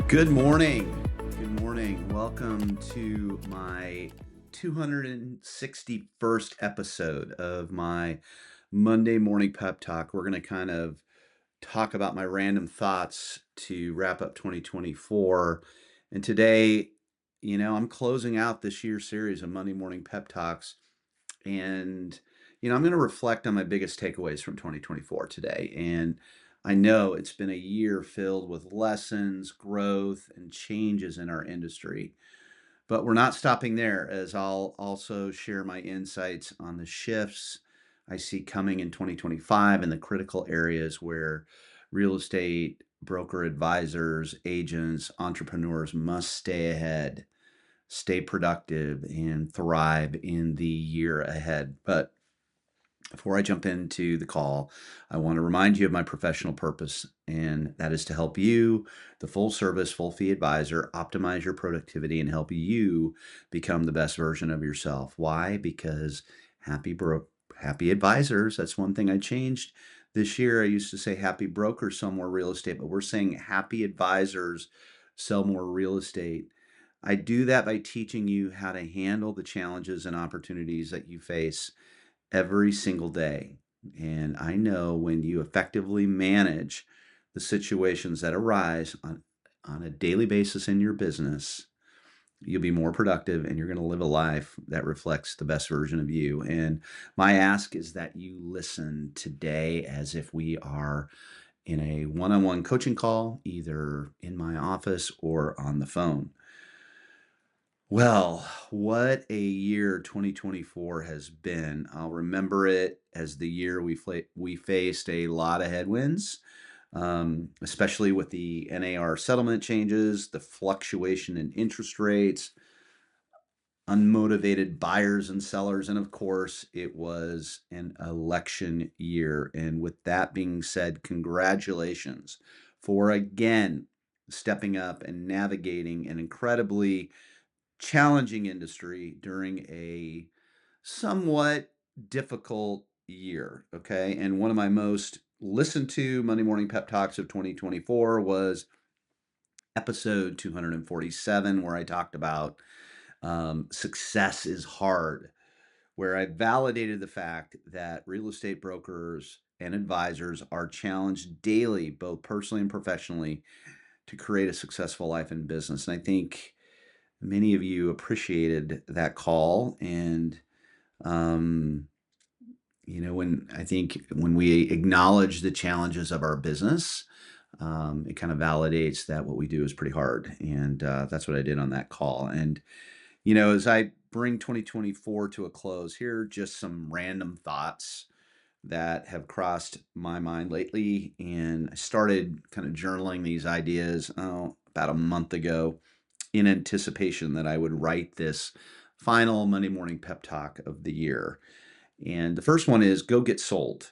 Good morning. Good morning. Welcome to my 261st episode of my Monday morning pep talk. We're going to kind of talk about my random thoughts to wrap up 2024. And today, I'm closing out this year's series of Monday morning pep talks. And, I'm going to reflect on my biggest takeaways from 2024 today. And I know it's been a year filled with lessons, growth, and changes in our industry. But we're not stopping there, as I'll also share my insights on the shifts I see coming in 2025 and the critical areas where real estate broker advisors, agents, entrepreneurs must stay ahead, stay productive, and thrive in the year ahead. But before I jump into the call, I want to remind you of my professional purpose, and that is to help you, the full service, full fee advisor, optimize your productivity and help you become the best version of yourself. Why? Because happy advisors, that's one thing I changed this year. I used to say happy brokers sell more real estate, but we're saying happy advisors sell more real estate. I do that by teaching you how to handle the challenges and opportunities that you face every single day. And I know when you effectively manage the situations that arise on a daily basis in your business, you'll be more productive and you're going to live a life that reflects the best version of you. And my ask is that you listen today as if we are in a one on one coaching call, either in my office or on the phone. Well, what a year 2024 has been. I'll remember it as the year we faced a lot of headwinds, especially with the NAR settlement changes, the fluctuation in interest rates, unmotivated buyers and sellers, and of course, it was an election year. And with that being said, congratulations for again stepping up and navigating an incredibly challenging industry during a somewhat difficult year. Okay. And one of my most listened to Monday morning pep talks of 2024 was episode 247, where I talked about success is hard, where I validated the fact that real estate brokers and advisors are challenged daily, both personally and professionally, to create a successful life in business. And I think many of you appreciated that call. And, um, when we acknowledge the challenges of our business, it kind of validates that what we do is pretty hard. And that's what I did on that call. And, as I bring 2024 to a close, here are just some random thoughts that have crossed my mind lately. And I started kind of journaling these ideas about a month ago in anticipation that I would write this final Monday morning pep talk of the year. And the first one is go get sold.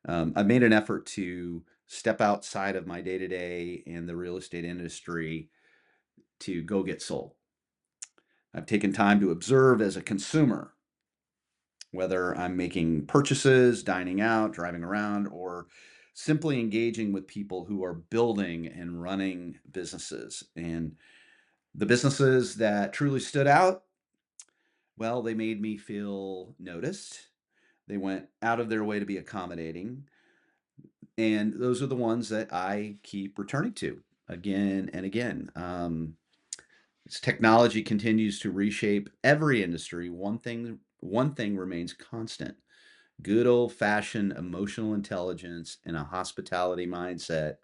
I've made an effort to step outside of my day to day and the real estate industry to go get sold. I've taken time to observe as a consumer, whether I'm making purchases, dining out, driving around, or simply engaging with people who are building and running businesses. And the businesses that truly stood out, well, they made me feel noticed. They went out of their way to be accommodating. And those are the ones that I keep returning to again and again. As technology continues to reshape every industry, one thing remains constant. Good old-fashioned emotional intelligence and a hospitality mindset.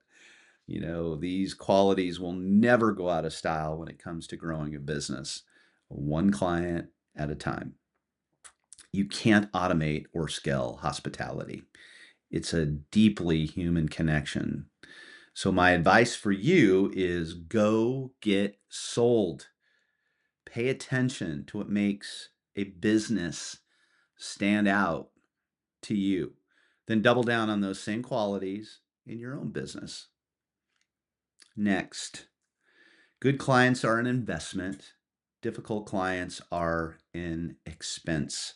These qualities will never go out of style when it comes to growing a business, one client at a time. You can't automate or scale hospitality. It's a deeply human connection. So, my advice for you is go get sold. Pay attention to what makes a business stand out to you. Then double down on those same qualities in your own business. Next, good clients are an investment. Difficult clients are an expense.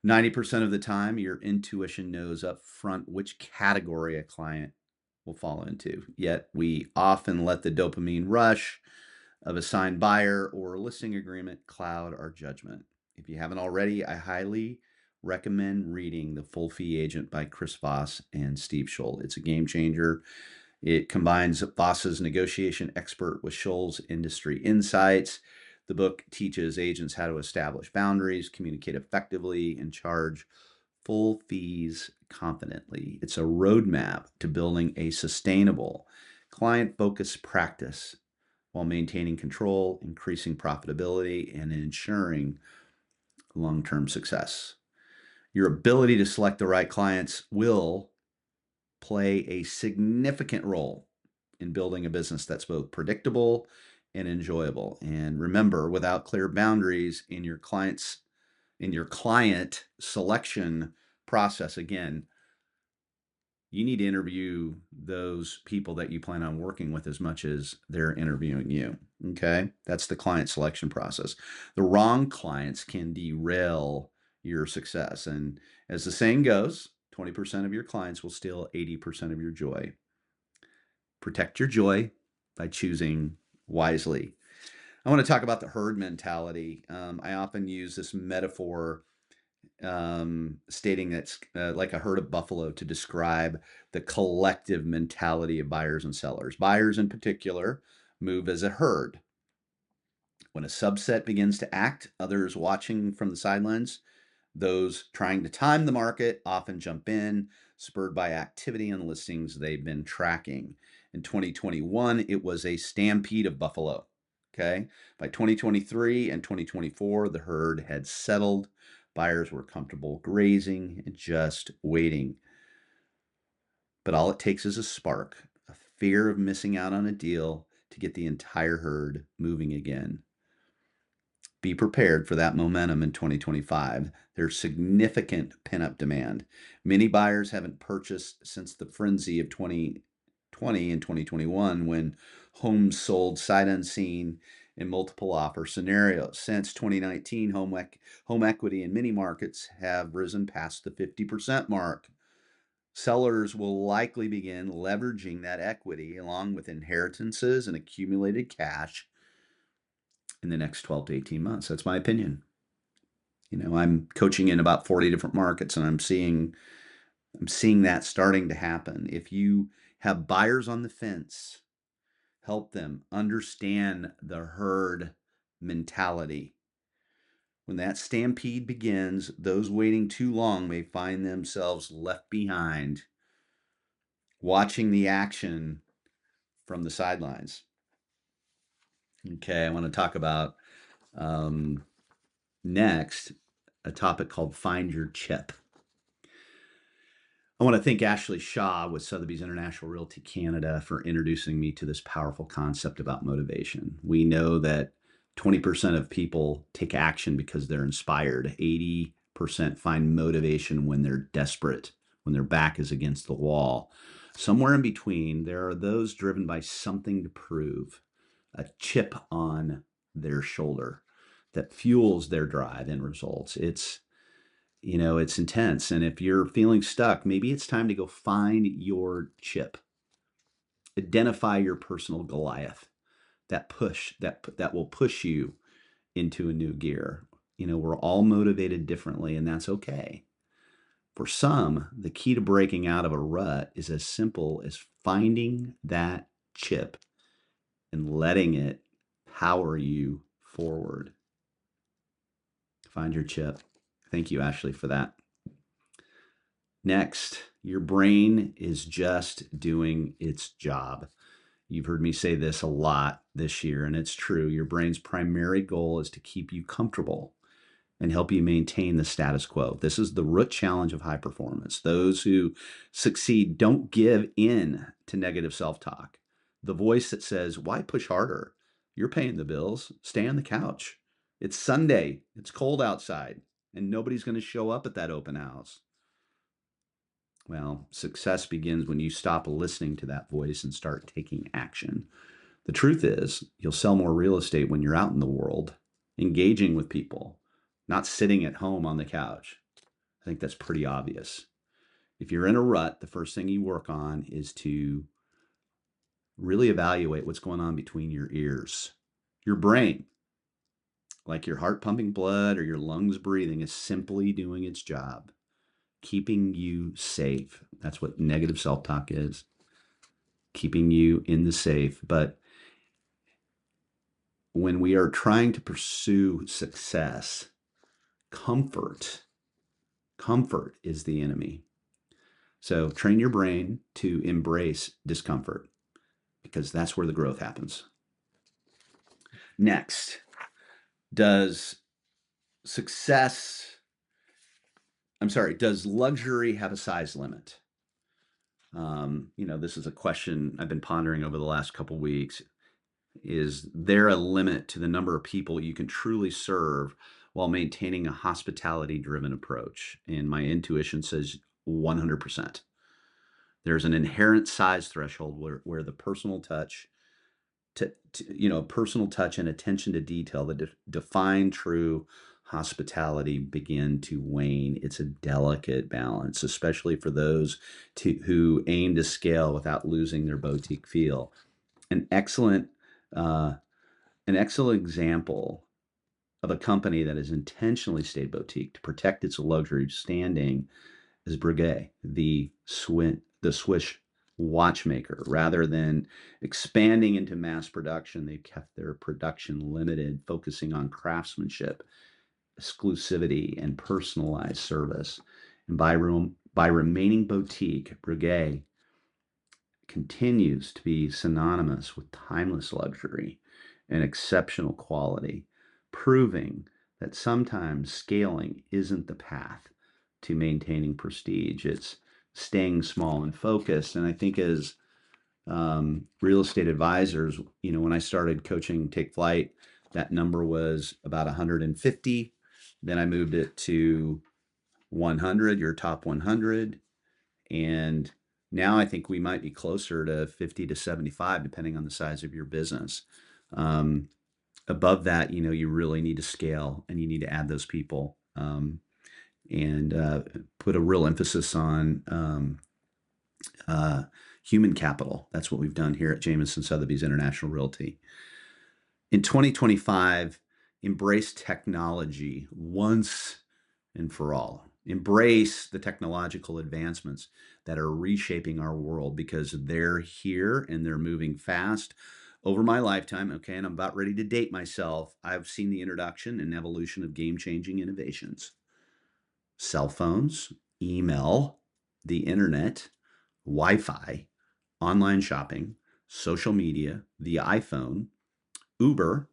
90% of the time, your intuition knows up front which category a client will fall into. Yet we often let the dopamine rush of a signed buyer or listing agreement cloud our judgment. If you haven't already, I highly recommend reading The Full Fee Agent by Chris Voss and Steve Scholl. It's a game changer. It combines Voss's negotiation expert with Scholl's industry insights. The book teaches agents how to establish boundaries, communicate effectively, and charge full fees confidently. It's a roadmap to building a sustainable, client focused practice while maintaining control, increasing profitability, and ensuring long term success. Your ability to select the right clients will play a significant role in building a business that's both predictable and enjoyable. And remember, without clear boundaries in your client selection process, again, you need to interview those people that you plan on working with as much as they're interviewing you. Okay. That's the client selection process. The wrong clients can derail your success. And as the saying goes, 20% of your clients will steal 80% of your joy. Protect your joy by choosing wisely. I want to talk about the herd mentality. I often use this metaphor stating that's like a herd of buffalo to describe the collective mentality of buyers and sellers. Buyers, in particular, move as a herd. When a subset begins to act, others watching from the sidelines, those trying to time the market often jump in, spurred by activity and listings they've been tracking. In 2021, it was a stampede of buffalo. Okay. By 2023 and 2024, the herd had settled. Buyers were comfortable grazing and just waiting. But all it takes is a spark, a fear of missing out on a deal to get the entire herd moving again. Be prepared for that momentum in 2025. There's significant pent-up demand. Many buyers haven't purchased since the frenzy of 2020 and 2021 when homes sold sight unseen in multiple offer scenarios. Since 2019, home equity in many markets have risen past the 50% mark. Sellers will likely begin leveraging that equity along with inheritances and accumulated cash in the next 12 to 18 months. That's my opinion. I'm coaching in about 40 different markets and I'm seeing that starting to happen. If you have buyers on the fence, help them understand the herd mentality. When that stampede begins, those waiting too long may find themselves left behind, watching the action from the sidelines. Okay, I want to talk about next a topic called Find Your Chip. I want to thank Ashley Shaw with Sotheby's International Realty Canada for introducing me to this powerful concept about motivation. We know that 20% of people take action because they're inspired. 80% find motivation when they're desperate, when their back is against the wall. Somewhere in between, there are those driven by something to prove, a chip on their shoulder that fuels their drive and results. It's intense. And if you're feeling stuck, maybe it's time to go find your chip. Identify your personal Goliath, that will push you into a new gear. We're all motivated differently, and that's okay. For some, the key to breaking out of a rut is as simple as finding that chip and letting it power you forward. Find your chip. Thank you, Ashley, for that. Next, your brain is just doing its job. You've heard me say this a lot this year, and it's true. Your brain's primary goal is to keep you comfortable and help you maintain the status quo. This is the root challenge of high performance. Those who succeed don't give in to negative self-talk. The voice that says, why push harder? You're paying the bills. Stay on the couch. It's Sunday. It's cold outside, and nobody's going to show up at that open house. Well, success begins when you stop listening to that voice and start taking action. The truth is, you'll sell more real estate when you're out in the world, engaging with people, not sitting at home on the couch. I think that's pretty obvious. If you're in a rut, the first thing you work on is to really evaluate what's going on between your ears. Your brain, like your heart pumping blood or your lungs breathing, is simply doing its job, keeping you safe. That's what negative self talk is, keeping you in the safe. But when we are trying to pursue success, comfort, comfort is the enemy. So train your brain to embrace discomfort because that's where the growth happens. Next, does success, does luxury have a size limit? This is a question I've been pondering over the last couple weeks. Is there a limit to the number of people you can truly serve while maintaining a hospitality driven approach? And my intuition says 100%. There's an inherent size threshold where the personal touch personal touch and attention to detail that define true hospitality begin to wane. It's a delicate balance, especially for those who aim to scale without losing their boutique feel. An excellent uh, an excellent example of a company that has intentionally stayed boutique to protect its luxury standing is Breguet, the Swiss watchmaker. Rather than expanding into mass production, they kept their production limited, focusing on craftsmanship, exclusivity, and personalized service. And by remaining boutique, Breguet continues to be synonymous with timeless luxury and exceptional quality, proving that sometimes scaling isn't the path to maintaining prestige. It's staying small and focused. And I think as real estate advisors, when I started coaching Take Flight, that number was about 150. Then I moved it to 100, your top 100. And now I think we might be closer to 50 to 75, depending on the size of your business. Um, Above that, you really need to scale and you need to add those people, and put a real emphasis on uh, human capital. That's what we've done here at Jameson Sotheby's International Realty. In 2025, embrace technology once and for all. Embrace the technological advancements that are reshaping our world because they're here and they're moving fast. Over my lifetime, okay, and I'm about ready to date myself, I've seen the introduction and evolution of game changing innovations: cell phones, email, the internet, Wi Fi, online shopping, social media, the iPhone, Uber,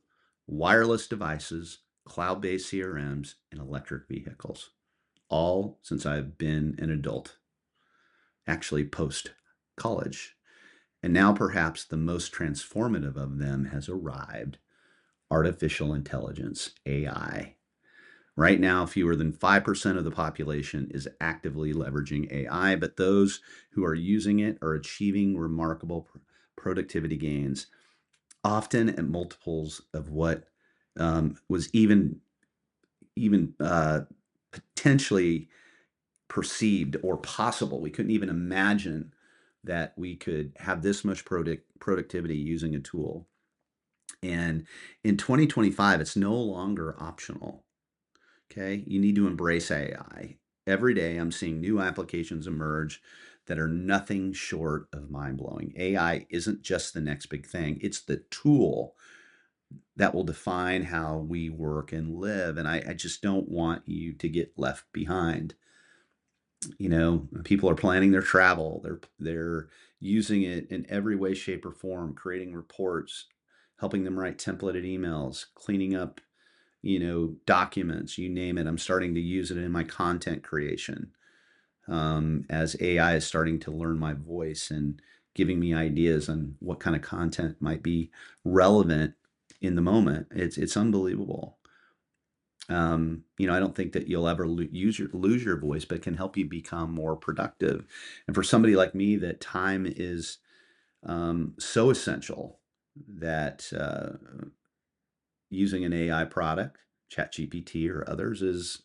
wireless devices, cloud based CRMs, and electric vehicles. All since I've been an adult, actually post college. And now perhaps the most transformative of them has arrived: artificial intelligence, AI. Right now, fewer than 5% of the population is actively leveraging AI, but those who are using it are achieving remarkable productivity gains, often at multiples of what was even potentially perceived or possible. We couldn't even imagine that we could have this much productivity using a tool. And in 2025, it's no longer optional. Okay, you need to embrace AI. Every day, I'm seeing new applications emerge that are nothing short of mind blowing. AI isn't just the next big thing, it's the tool that will define how we work and live. And I just don't want you to get left behind. People are planning their travel. They're using it in every way, shape, or form, creating reports, helping them write templated emails, cleaning up, documents, you name it. I'm starting to use it in my content creation, as AI is starting to learn my voice and giving me ideas on what kind of content might be relevant in the moment. It's unbelievable. I don't think that you'll ever lose your voice, but it can help you become more productive. And for somebody like me, that time is so essential that using an AI product, ChatGPT or others, is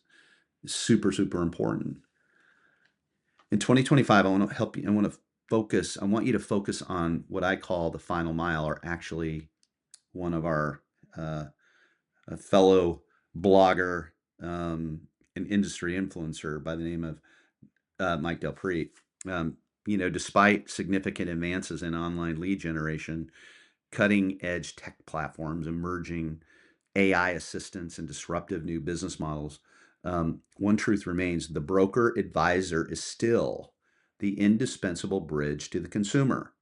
super, super important. In 2025, I want to help you. I want to I want you to focus on what I call the final mile, or actually one of our uh, a fellow blogger, um, an industry influencer by the name of Mike Del Prete. Um, Despite significant advances in online lead generation, cutting edge tech platforms, emerging AI assistants, and disruptive new business models, one truth remains: the broker advisor is still the indispensable bridge to the consumer.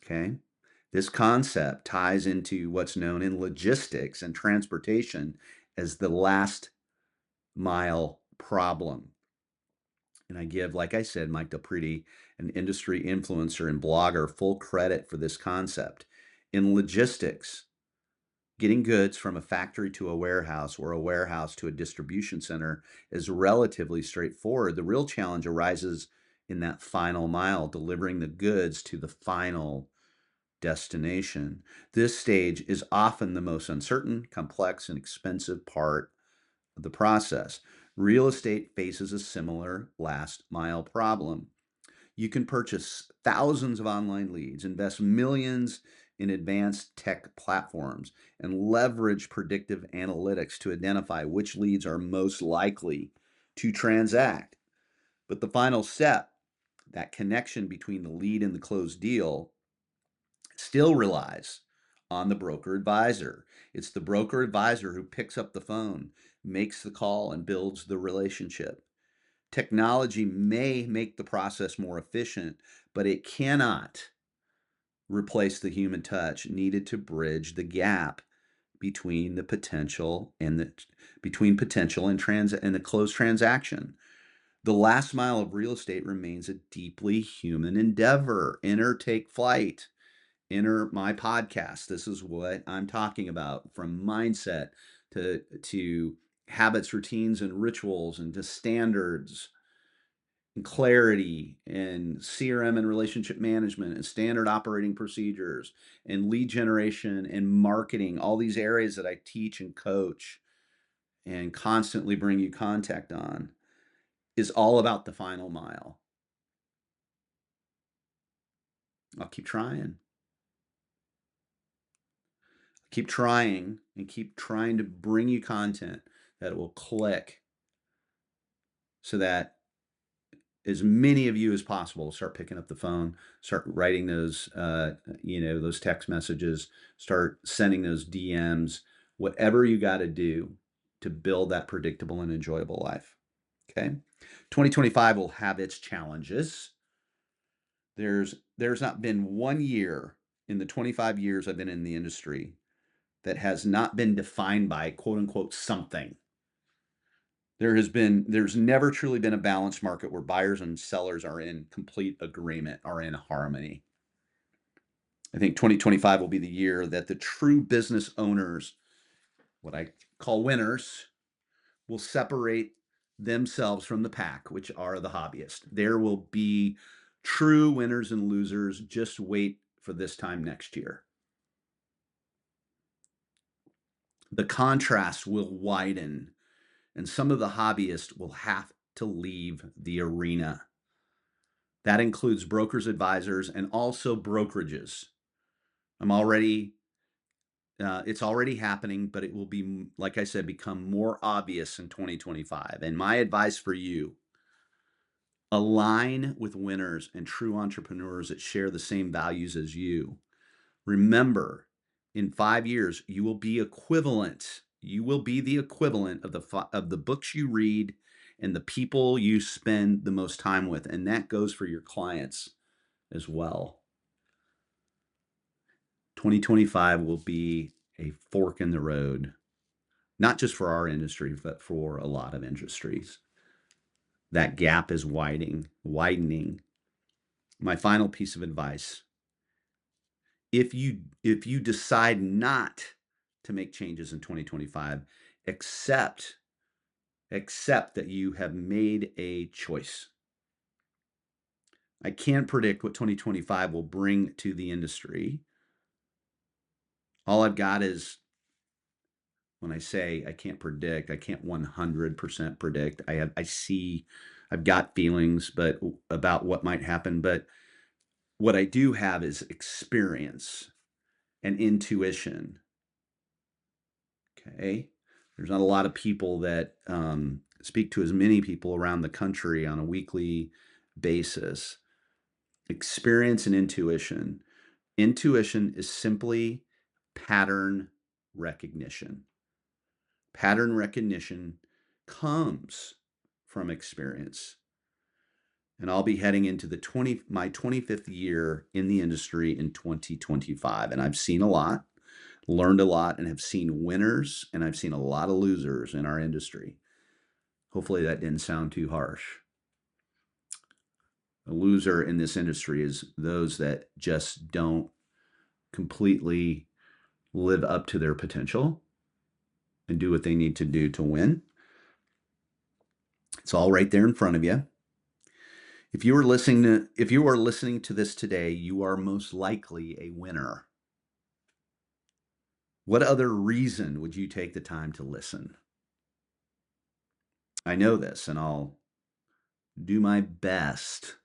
Okay. This concept ties into what's known in logistics and transportation as the last mile problem. And I give, like I said, Mike DePreti, an industry influencer and blogger, full credit for this concept. In logistics, getting goods from a factory to a warehouse or a warehouse to a distribution center is relatively straightforward. The real challenge arises in that final mile, delivering the goods to the final destination. This stage is often the most uncertain, complex, and expensive part of the process. Real estate faces a similar last mile problem. You can purchase thousands of online leads, invest millions in advanced tech platforms, and leverage predictive analytics to identify which leads are most likely to transact. But the final step, that connection between the lead and the closed deal, still relies on the broker advisor. It's the broker advisor who picks up the phone, makes the call, and builds the relationship. Technology may make the process more efficient, but it cannot replace the human touch needed to bridge the gap between the potential and the between potential and the closed transaction. The last mile of real estate remains a deeply human endeavor. Enter, take flight. Enter my podcast. This is what I'm talking about, from mindset to habits, routines, and rituals, and to standards and clarity and CRM and relationship management and standard operating procedures and lead generation and marketing, all these areas that I teach and coach and constantly bring you contact on, is all about the final mile. I'll keep trying. Keep trying and keep trying to bring you content that will click so that as many of you as possible start picking up the phone, start writing those those text messages, start sending those DMs, whatever you got to do to build that predictable and enjoyable life. Okay. 2025 will have its challenges. There's not been one year in the 25 years I've been in the industry that has not been defined by quote unquote something. There's never truly been a balanced market where buyers and sellers are in complete agreement, are in harmony. I think 2025 will be the year that the true business owners, what I call winners, will separate themselves from the pack, which are the hobbyists. There will be true winners and losers. Just wait for this time next year. The contrast will widen, and some of the hobbyists will have to leave the arena. That includes brokers, advisors, and also brokerages. It's already happening, but it will be, like I said, become more obvious in 2025. And my advice for you: align with winners and true entrepreneurs that share the same values as you. Remember, in 5 years, you will be equivalent. You will be the equivalent of the books you read and the people you spend the most time with, and that goes for your clients as well. 2025 will be a fork in the road, not just for our industry, but for a lot of industries. That gap is widening. My final piece of advice: if you decide not to make changes in 2025, accept accept that you have made a choice. I can't predict what 2025 will bring to the industry. All I've got is, when I say I can't predict, I can't 100% predict. I've got feelings but about what might happen, but What I do have is experience and intuition. Okay. There's not a lot of people that speak to as many people around the country on a weekly basis. Experience and intuition. Intuition is simply pattern recognition. Pattern recognition comes from experience. And I'll be heading into my 25th year in the industry in 2025. And I've seen a lot, learned a lot, and have seen winners, and I've seen a lot of losers in our industry. Hopefully that didn't sound too harsh. A loser in this industry is those that just don't completely live up to their potential and do what they need to do to win. It's all right there in front of you. If you are listening to this today, you are most likely a winner. What other reason would you take the time to listen? I know this, and I'll do my best.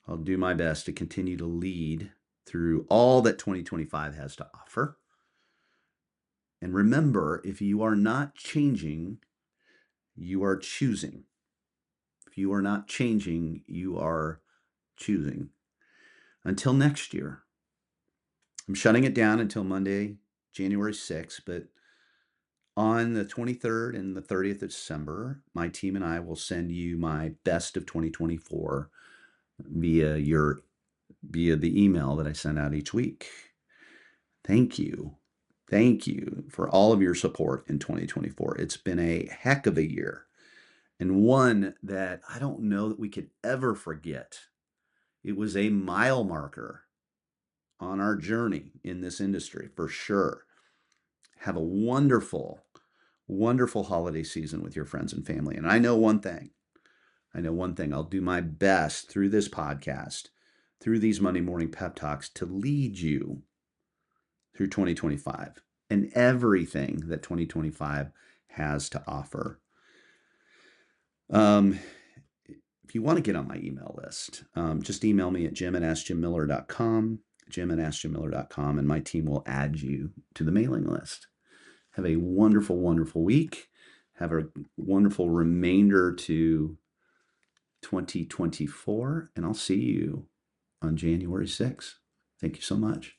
I'll do my best to continue to lead through all that 2025 has to offer. And remember, if you are not changing, you are choosing. If you are not changing, you are choosing. Until next year, I'm shutting it down until Monday, January 6th, but on the 23rd and the 30th of December, my team and I will send you my best of 2024 via the email that I send out each week. Thank you. Thank you for all of your support in 2024. It's been a heck of a year, and one that I don't know that we could ever forget. It was a mile marker on our journey in this industry for sure. Have a wonderful, wonderful holiday season with your friends and family. And I know one thing. I'll do my best through this podcast, through these Monday morning pep talks, to lead you through 2025 and everything that 2025 has to offer. If you want to get on my email list, just email me at jim@askjimmiller.com, jim@askjimmiller.com, and my team will add you to the mailing list. Have a wonderful, wonderful week. Have a wonderful remainder to 2024, and I'll see you on January 6th. Thank you so much.